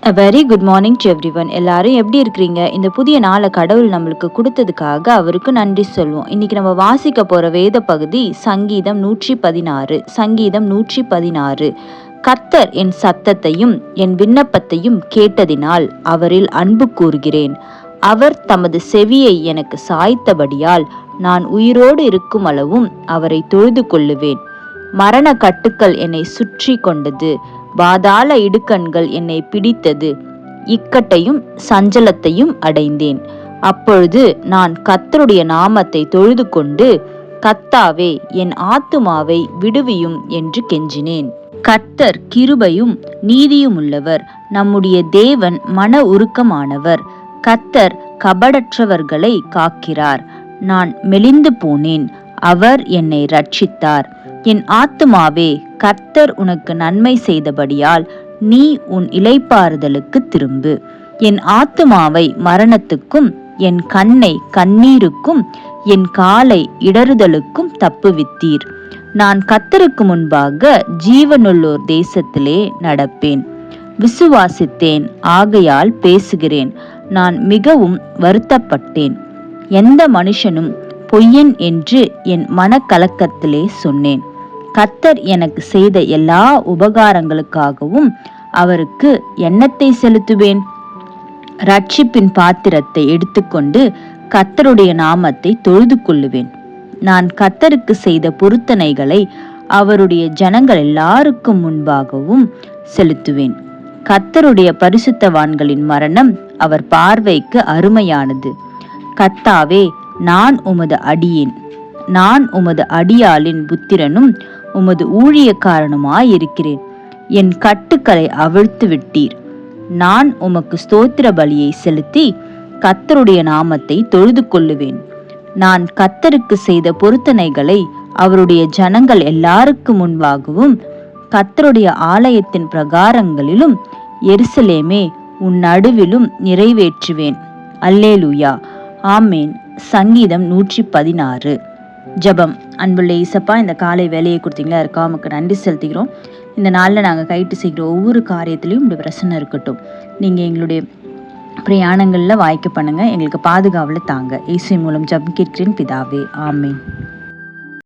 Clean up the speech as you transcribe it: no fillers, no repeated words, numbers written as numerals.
A very good morning to everyone. எல்லாரும் எப்படி இருக்கிறீங்க? இந்த புதிய நாளை கடவுள் நம்மளுக்கு கொடுத்ததுக்காக அவருக்கு நன்றி சொல்லுவோம். இன்னைக்கு நம்ம வாசிக்க போற வேத பகுதி சங்கீதம் 116. சங்கீதம் 116. கர்த்தர் என் சத்தத்தையும் என் விண்ணப்பத்தையும் கேட்டதினால் அவரில் அன்பு கூறுகிறேன். அவர் தமது செவியை எனக்கு சாய்த்தபடியால் நான் உயிரோடு இருக்கும் அளவும் அவரை தொழுது கொள்ளுவேன். மரண கட்டுக்கள் என்னை சுற்றி கொண்டது, பாதாள இடுக்கண்கள் என்னை பிடித்தது, இக்கட்டையும் சஞ்சலத்தையும் அடைந்தேன். அப்பொழுது நான் கர்த்தருடைய நாமத்தை தொழுது கொண்டு, கர்த்தாவே என் ஆத்துமாவை விடுவியும் என்று கெஞ்சினேன். கர்த்தர் கிருபையும் நீதியும் உள்ளவர், நம்முடைய தேவன் மன உருக்கமானவர். கர்த்தர் கபடற்றவர்களை காக்கிறார். நான் மெலிந்து போனேன், அவர் என்னை ரட்சித்தார். என் ஆத்துமாவே, கர்த்தர் உனக்கு நன்மை செய்தபடியால் நீ உன் இளைப்பாறுதலுக்கு திரும்பு. என் ஆத்துமாவை மரணத்துக்கும் என் கண்ணை கண்ணீருக்கும் என் காலை இடறுதலுக்கும் தப்புவித்தீர். நான் கர்த்தருக்கு முன்பாக ஜீவனுள்ளோர் தேசத்திலே நடப்பேன். விசுவாசித்தேன், ஆகையால் பேசுகிறேன். நான் மிகவும் வருத்தப்பட்டேன். எந்த மனுஷனும் பொய்யன் என்று என் மனக்கலக்கத்திலே சொன்னேன். கர்த்தர் எனக்கு செய்த எல்லா உபகாரங்களுக்காகவும் அவருக்கு எண்ணத்தை செலுத்துவேன். ரட்சிப்பின் பாத்திரத்தை எடுத்துக்கொண்டு கர்த்தருடைய நாமத்தை தொழுது கொள்ளுவேன். நான் கர்த்தருக்கு செய்த பொருத்தனைகளை அவருடைய ஜனங்கள் எல்லாருக்கும் முன்பாகவும் செலுத்துவேன். கர்த்தருடைய பரிசுத்தவான்களின் மரணம் அவர் பார்வைக்கு அருமையானது. கர்த்தாவே, நான் உமது அடியேன். நான் உமது அடியாளின் புத்திரனும் உமது ஊழியக்காரனுமாயிருக்கிறேன். என் கட்டுக்களை அவிழ்த்து விட்டீர். நான் உமக்கு ஸ்தோத்திர பலியை செலுத்தி கர்த்தருடைய நாமத்தை தொழுது கொள்ளுவேன். நான் கர்த்தருக்கு செய்த பொருத்தனைகளை அவருடைய ஜனங்கள் எல்லாருக்கு முன்பாகவும் கர்த்தருடைய ஆலயத்தின் பிரகாரங்களிலும் எருசலேமே உன் நடுவிலும் நிறைவேற்றுவேன். அல்லேலூயா, ஆமேன். சங்கீதம் 116. ஜெபம். அன்புள்ள இயேசப்பா, இந்த காலை வேலையை கொடுத்தீங்களா இருக்கா, நமக்கு நன்றி செலுத்துகிறோம். இந்த நாளில் நாங்கள் கைட்டு செய்கிற ஒவ்வொரு காரியத்திலையும் இந்த பிரச்சனை இருக்கட்டும். நீங்கள் எங்களுடைய பிரயாணங்களில் வாய்க்க பண்ணுங்கள், எங்களுக்கு பாதுகாவலை தாங்க. இயேசு மூலம் ஜெபம் கேட்கிறேன் பிதாவே, ஆமேன்.